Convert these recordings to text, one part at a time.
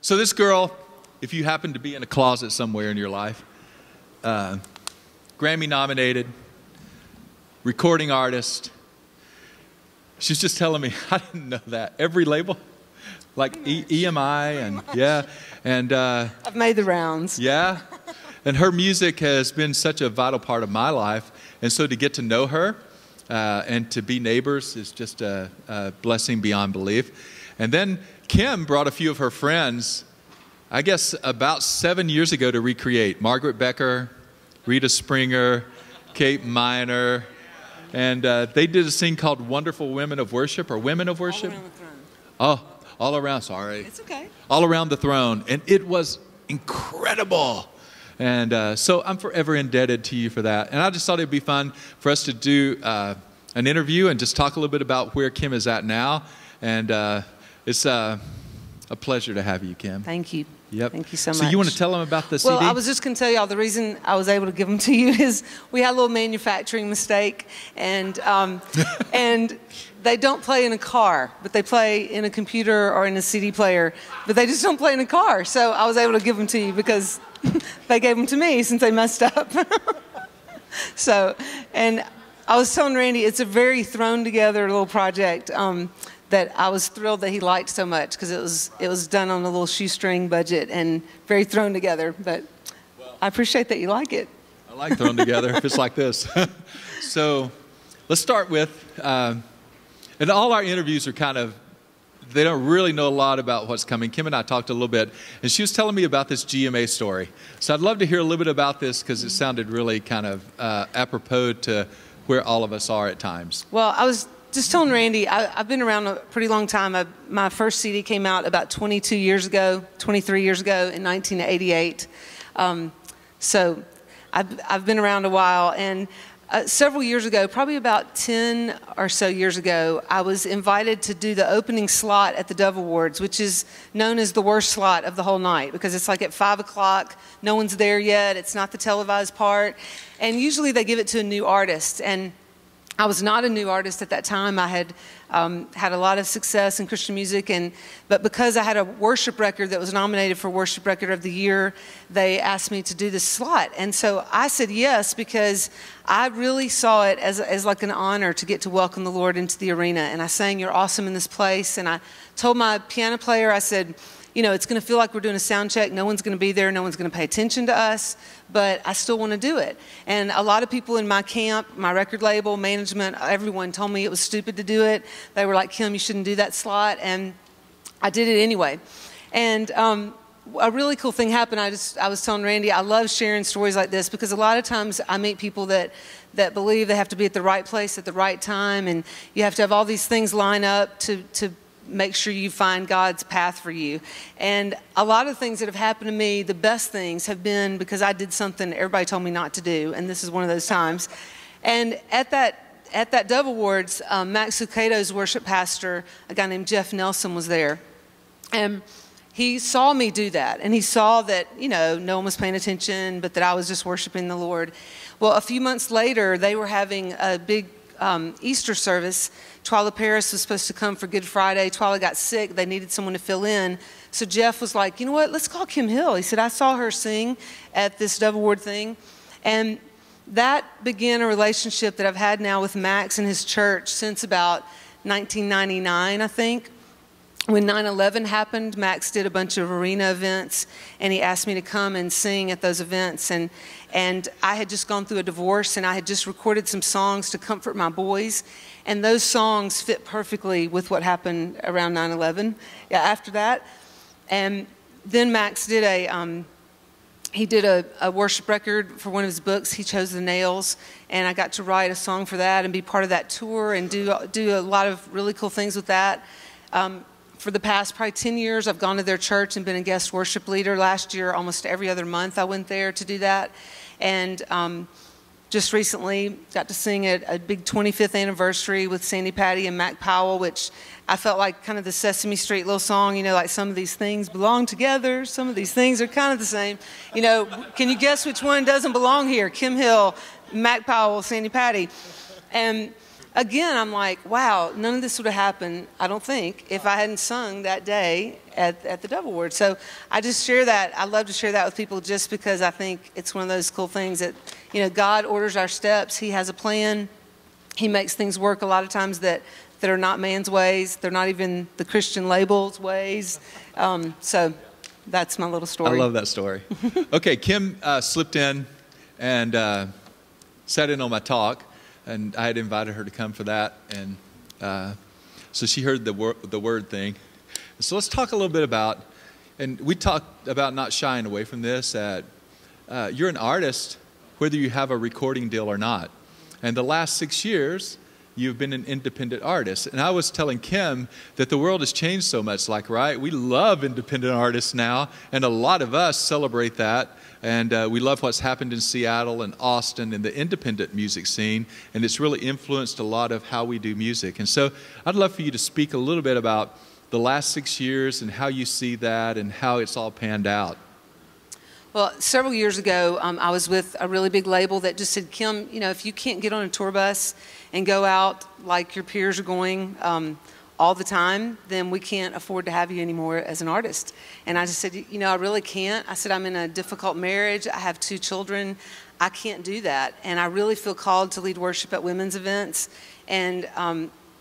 So this girl, if you happen to be in a closet somewhere in your life, Grammy nominated, recording artist. She's just telling me, I didn't know that. Every label, like EMI and yeah. And I've made the rounds. Yeah. And her music has been such a vital part of my life. And so to get to know her and to be neighbors is just a blessing beyond belief. And then Kim brought a few of her friends, I guess about 7 years ago, to recreate. Margaret Becker, Rita Springer, Kate Miner. And they did a thing called Wonderful Women of Worship, or Women of Worship. All around the throne. Oh, all around, sorry. It's okay. All around the throne. And it was incredible. And so I'm forever indebted to you for that. And I just thought it'd be fun for us to do an interview and just talk a little bit about where Kim is at now. And it's a pleasure to have you, Kim. Thank you. Yep. Thank you so much. So you want to tell them about the CD? Well, I was just going to tell y'all the reason I was able to give them to you is we had a little manufacturing mistake, and and they don't play in a car, but they play in a computer or in a CD player, but they just don't play in a car. So I was able to give them to you because they gave them to me since they messed up. So, and I was telling Randy, it's a very thrown together little project. That I was thrilled that he liked so much because it was done on a little shoestring budget and very thrown together. But I appreciate that you like it. I like thrown together if it's like this. So let's start with, and all our interviews are kind of, they don't really know a lot about what's coming. Kim and I talked a little bit, and she was telling me about this GMA story. So I'd love to hear a little bit about this because it sounded really kind of apropos to where all of us are at times. Well, I was just telling Randy, I've been around a pretty long time. My first CD came out about 23 years ago in 1988. So I've been around a while. And several years ago, probably about 10 or so years ago, I was invited to do the opening slot at the Dove Awards, which is known as the worst slot of the whole night because it's like at 5 o'clock, no one's there yet, it's not the televised part. And usually they give it to a new artist. And I was not a new artist at that time. I had had a lot of success in Christian music, but because I had a worship record that was nominated for Worship Record of the Year, they asked me to do this slot. And so I said yes because I really saw it as like an honor to get to welcome the Lord into the arena. And I sang "You're Awesome in This Place," and I told my piano player, I said, you know, it's going to feel like we're doing a sound check. No one's going to be there. No one's going to pay attention to us, but I still want to do it. And a lot of people in my camp, my record label, management, everyone told me it was stupid to do it. They were like, Kim, you shouldn't do that slot. And I did it anyway. And a really cool thing happened. I was telling Randy, I love sharing stories like this because a lot of times I meet people that believe they have to be at the right place at the right time, and you have to have all these things line up to make sure you find God's path for you. And a lot of things that have happened to me, the best things have been because I did something everybody told me not to do, and this is one of those times. And at that Dove Awards, Max Lucado's worship pastor, a guy named Jeff Nelson, was there. And he saw me do that, and he saw that, you know, no one was paying attention, but that I was just worshiping the Lord. Well, a few months later, they were having a big Easter service. Twyla Paris was supposed to come for Good Friday. Twyla got sick. They needed someone to fill in. So Jeff was like, you know what, let's call Kim Hill. He said, I saw her sing at this Dove Award thing. And that began a relationship that I've had now with Max and his church since about 1999, I think. When 9/11 happened, Max did a bunch of arena events, and he asked me to come and sing at those events. And I had just gone through a divorce, and I had just recorded some songs to comfort my boys. And those songs fit perfectly with what happened around 9/11 after that. And then Max did he did a worship record for one of his books. He chose The Nails, and I got to write a song for that and be part of that tour and do a lot of really cool things with that. For the past probably 10 years, I've gone to their church and been a guest worship leader. Last year, almost every other month, I went there to do that. And just recently got to sing at a big 25th anniversary with Sandy Patty and Mac Powell, which I felt like kind of the Sesame Street little song, you know, like some of these things belong together, some of these things are kind of the same. You know, can you guess which one doesn't belong here? Kim Hill, Mac Powell, Sandy Patty. And again, I'm like, wow, none of this would have happened, I don't think, if I hadn't sung that day at the Dove Awards. So I just share that. I love to share that with people just because I think it's one of those cool things that, God orders our steps. He has a plan. He makes things work a lot of times that are not man's ways. They're not even the Christian label's ways. So that's my little story. I love that story. Okay, Kim slipped in and sat in on my talk, and I had invited her to come for that, and so she heard the word thing. So let's talk a little bit about, and we talked about not shying away from this, that you're an artist whether you have a recording deal or not. And the last 6 years, you've been an independent artist. And I was telling Kim that the world has changed so much, right? We love independent artists now, and a lot of us celebrate that. And we love what's happened in Seattle and Austin in the independent music scene, and it's really influenced a lot of how we do music. And so I'd love for you to speak a little bit about the last 6 years and how you see that and how it's all panned out. Well, several years ago, I was with a really big label that just said, Kim, if you can't get on a tour bus and go out like your peers are going all the time, then we can't afford to have you anymore as an artist. And I just said, I really can't. I said, I'm in a difficult marriage. I have 2 children. I can't do that. And I really feel called to lead worship at women's events. And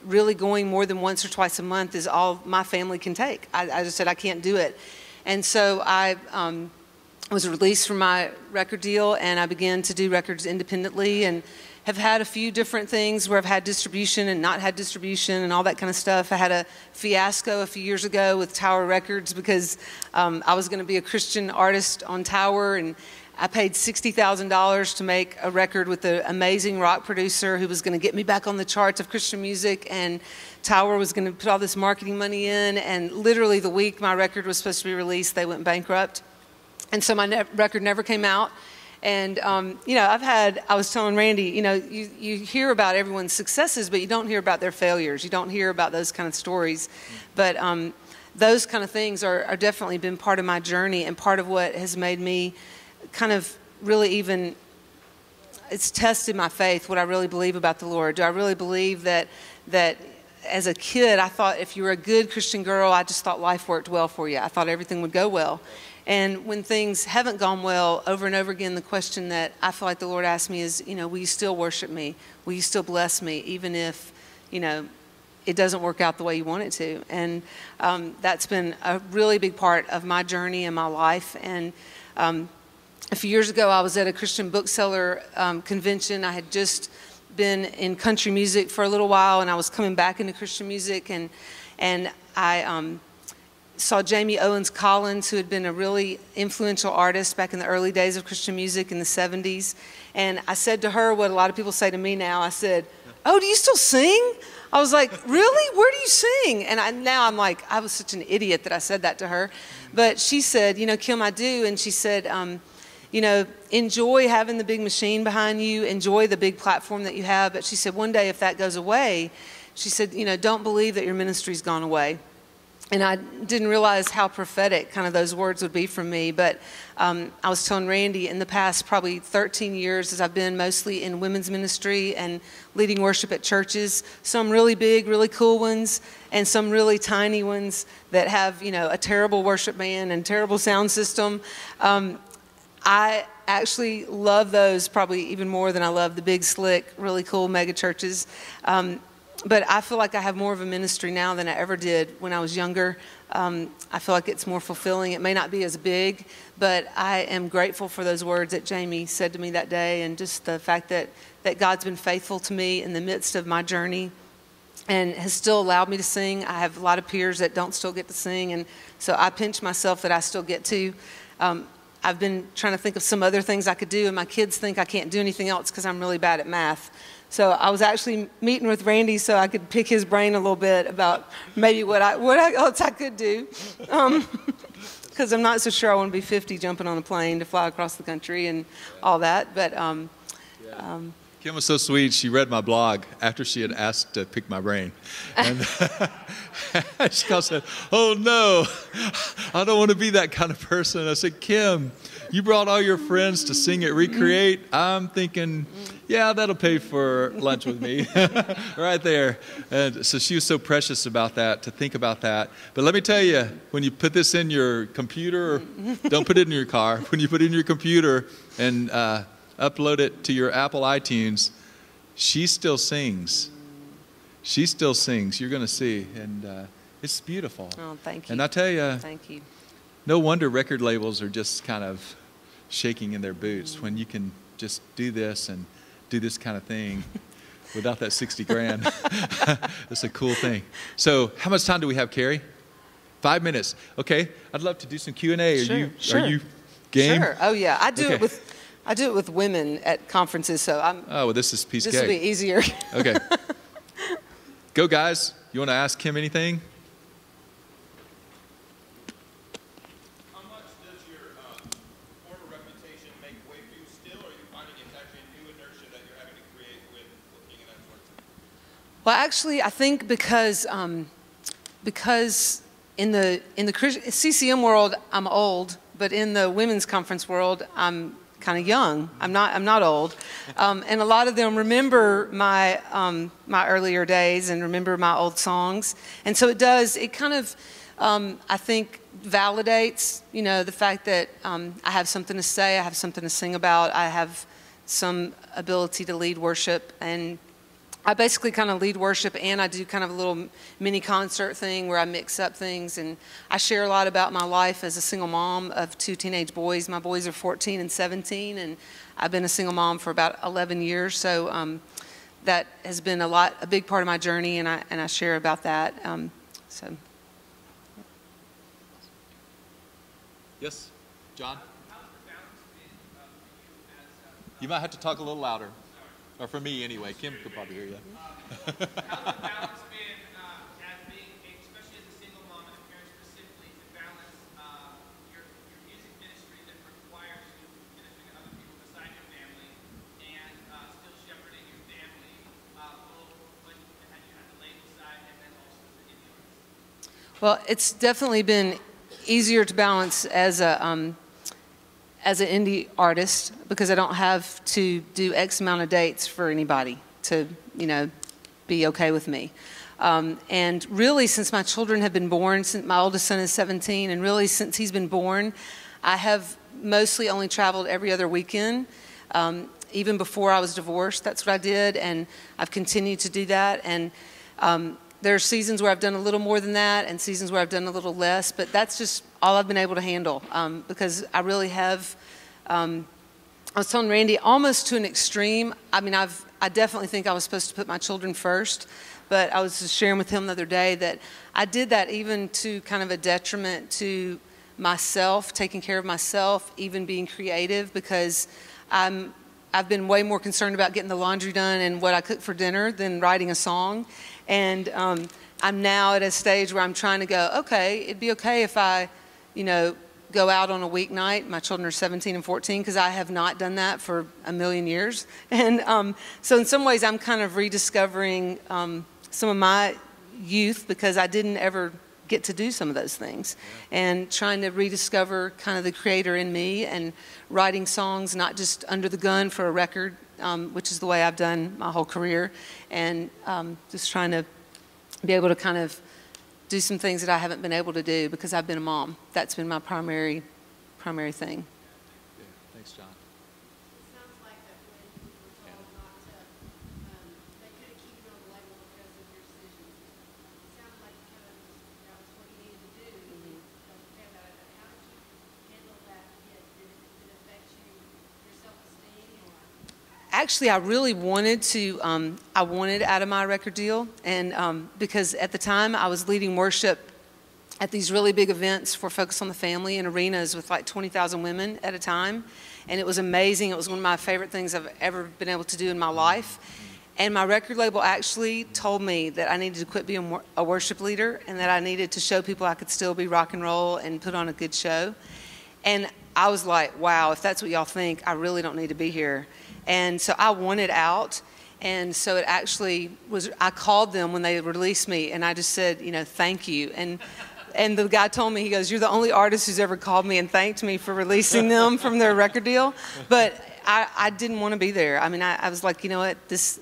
really going more than once or twice a month is all my family can take. I just said, I can't do it. And so I was released from my record deal, and I began to do records independently, and have had a few different things where I've had distribution and not had distribution and all that kind of stuff. I had a fiasco a few years ago with Tower Records because I was going to be a Christian artist on Tower, and I paid $60,000 to make a record with an amazing rock producer who was going to get me back on the charts of Christian music, and Tower was going to put all this marketing money in, and literally the week my record was supposed to be released, they went bankrupt. And so my record never came out. And, I was telling Randy, you hear about everyone's successes, but you don't hear about their failures. You don't hear about those kind of stories. But those kind of things are definitely been part of my journey and part of what has made me kind of really it's tested my faith, what I really believe about the Lord. Do I really believe that as a kid, I thought if you were a good Christian girl, I just thought life worked well for you. I thought everything would go well. And when things haven't gone well, over and over again, the question that I feel like the Lord asked me is, will you still worship me? Will you still bless me, even if, it doesn't work out the way you want it to? And that's been a really big part of my journey and my life. And a few years ago, I was at a Christian bookseller convention. I had just been in country music for a little while, and I was coming back into Christian music, and I saw Jamie Owens Collins, who had been a really influential artist back in the early days of Christian music in the 70s. And I said to her what a lot of people say to me now. I said, oh, do you still sing? I was like, really? Where do you sing? And now I'm like, I was such an idiot that I said that to her. But she said, Kim, I do. And she said, enjoy having the big machine behind you. Enjoy the big platform that you have. But she said, one day if that goes away, she said, don't believe that your ministry's gone away. And I didn't realize how prophetic kind of those words would be from me. But I was telling Randy, in the past probably 13 years, as I've been mostly in women's ministry and leading worship at churches, some really big, really cool ones, and some really tiny ones that have, a terrible worship band and terrible sound system. I actually love those probably even more than I love the big, slick, really cool mega churches. But I feel like I have more of a ministry now than I ever did when I was younger. I feel like it's more fulfilling. It may not be as big, but I am grateful for those words that Jamie said to me that day, and just the fact that God's been faithful to me in the midst of my journey and has still allowed me to sing. I have a lot of peers that don't still get to sing, and so I pinch myself that I still get to. I've been trying to think of some other things I could do, and my kids think I can't do anything else because I'm really bad at math. So I was actually meeting with Randy so I could pick his brain a little bit about maybe what else I could do. Because I'm not so sure I want to be 50 jumping on a plane to fly across the country and all that. But Kim was so sweet. She read my blog after she had asked to pick my brain. And she said, "Oh, no, I don't want to be that kind of person." I said, "Kim, you brought all your friends to sing at Recreate. I'm thinking, yeah, that'll pay for lunch with me." Right there. And so she was so precious about that, to think about that. But let me tell you, when you put this in your computer, don't put it in your car. When you put it in your computer and upload it to your Apple iTunes, she still sings. She still sings. You're going to see. And it's beautiful. Oh, thank you. And I tell you, thank you. No wonder record labels are just kind of shaking in their boots when you can just do this and do this kind of thing without that 60 grand. It's a cool thing. So how much time do we have, Carrie? 5 minutes. Okay. I'd love to do some Q&A. Are you game? Sure. Oh, yeah. I do it with women at conferences, so I'm. Oh, well, this is piece of cake. This will be easier. Okay. Go, guys. You want to ask him anything? How much does your former reputation make way for you still, or are you finding it's actually a new inertia that you're having to create with looking at that sort of thing? Well, actually, I think because in the CCM world, I'm old, but in the women's conference world, I'm kind of young. I'm not old, and a lot of them remember my my earlier days and remember my old songs, and so it kind of I think validates, you know, the fact that I have something to say, I have something to sing about, I have some ability to lead worship, and I basically kind of lead worship, and I do kind of a little mini concert thing where I mix up things, and I share a lot about my life as a single mom of 2 teenage boys. My boys are 14 and 17, and I've been a single mom for about 11 years, so that has been a big part of my journey, and I share about that. So. Yes, John? You might have to talk a little louder. Or for me, anyway. Kim could probably hear you. How's the balance been, as being, especially as a single mom and a parent specifically, to balance your music ministry that requires you ministering to other people beside your family and still shepherding your family, both when you had the label side and then also as an indie artist? Well, it's definitely been easier to balance as an indie artist because I don't have to do X amount of dates for anybody to, you know, be okay with me. And really, since my children have been born, since my oldest son is 17, and really since he's been born, I have mostly only traveled every other weekend. Even before I was divorced, that's what I did, and I've continued to do that. And there are seasons where I've done a little more than that and seasons where I've done a little less, but that's just all I've been able to handle because I really have, I was telling Randy, almost to an extreme. I mean, I definitely think I was supposed to put my children first, but I was just sharing with him the other day that I did that even to kind of a detriment to myself, taking care of myself, even being creative, because I've been way more concerned about getting the laundry done and what I cook for dinner than writing a song. And I'm now at a stage where I'm trying to go, okay, it'd be okay if I, you know, go out on a weeknight. My children are 17 and 14 because I have not done that for a million years. And so in some ways I'm kind of rediscovering some of my youth because I didn't ever get to do some of those things, and trying to rediscover kind of the creator in me and writing songs not just under the gun for a record, which is the way I've done my whole career, and just trying to be able to kind of do some things that I haven't been able to do because I've been a mom. That's been my primary thing. Yeah. Thanks, John. It sounds like that when you were told not to, they couldn't keep you on the label because of your decisions. It sounds like kind of that was what you needed to do. You don't care about it. How did you handle that? Did it affect your self-esteem or? Actually, I really wanted to, I wanted out of my record deal, and because at the time I was leading worship at these really big events for Focus on the Family in arenas with like 20,000 women at a time, and it was amazing. It was one of my favorite things I've ever been able to do in my life. And my record label actually told me that I needed to quit being a worship leader and that I needed to show people I could still be rock and roll and put on a good show. And I was like, wow, if that's what y'all think, I really don't need to be here. And so I wanted out. And so it actually was, I called them when they released me, and I just said, you know, thank you. And the guy told me, he goes, you're the only artist who's ever called me and thanked me for releasing them from their record deal. But I didn't want to be there. I mean, I was like, you know what, this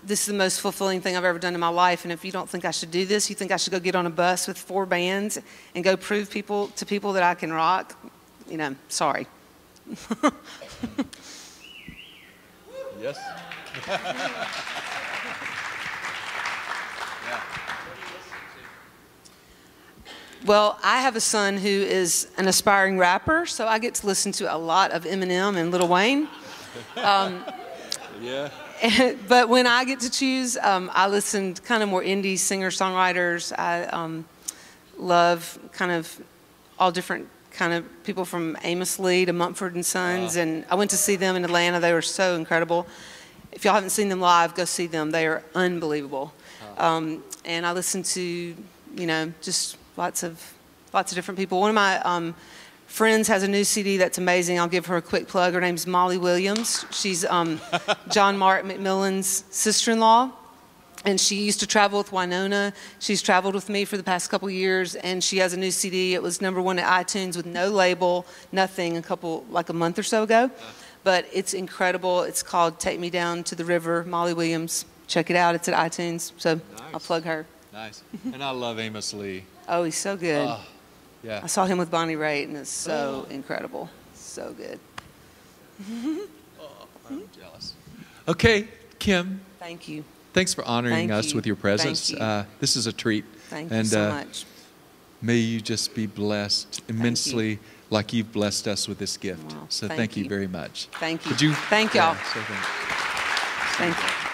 is the most fulfilling thing I've ever done in my life. And if you don't think I should do this, you think I should go get on a bus with 4 bands and go prove to people that I can rock, you know, sorry. Yes. Well, I have a son who is an aspiring rapper, so I get to listen to a lot of Eminem and Lil Wayne. Yeah. But when I get to choose, I listen to kind of more indie singer-songwriters. I love kind of all different kind of people from Amos Lee to Mumford & Sons, and I went to see them in Atlanta. They were so incredible. If y'all haven't seen them live, go see them. They are unbelievable. And I listen to, you know, just lots of different people. One of my friends has a new CD that's amazing. I'll give her a quick plug. Her name's Molly Williams. She's John Mark McMillan's sister-in-law, and she used to travel with Winona. She's traveled with me for the past couple years, and she has a new CD. It was #1 at iTunes with no label, nothing, like a month or so ago. But it's incredible. It's called Take Me Down to the River, Molly Williams. Check it out. It's at iTunes, so nice. I'll plug her. Nice. And I love Amos Lee. Oh, he's so good. Yeah. I saw him with Bonnie Raitt, and it's so incredible. So good. I'm jealous. Okay, Kim. Thank you. Thanks for honoring us with your presence. Thank you. This is a treat. Thank you so much. May you just be blessed immensely like you've blessed us with this gift. Wow. So thank you very much. Thank you. Thank y'all. Yeah, so thank you.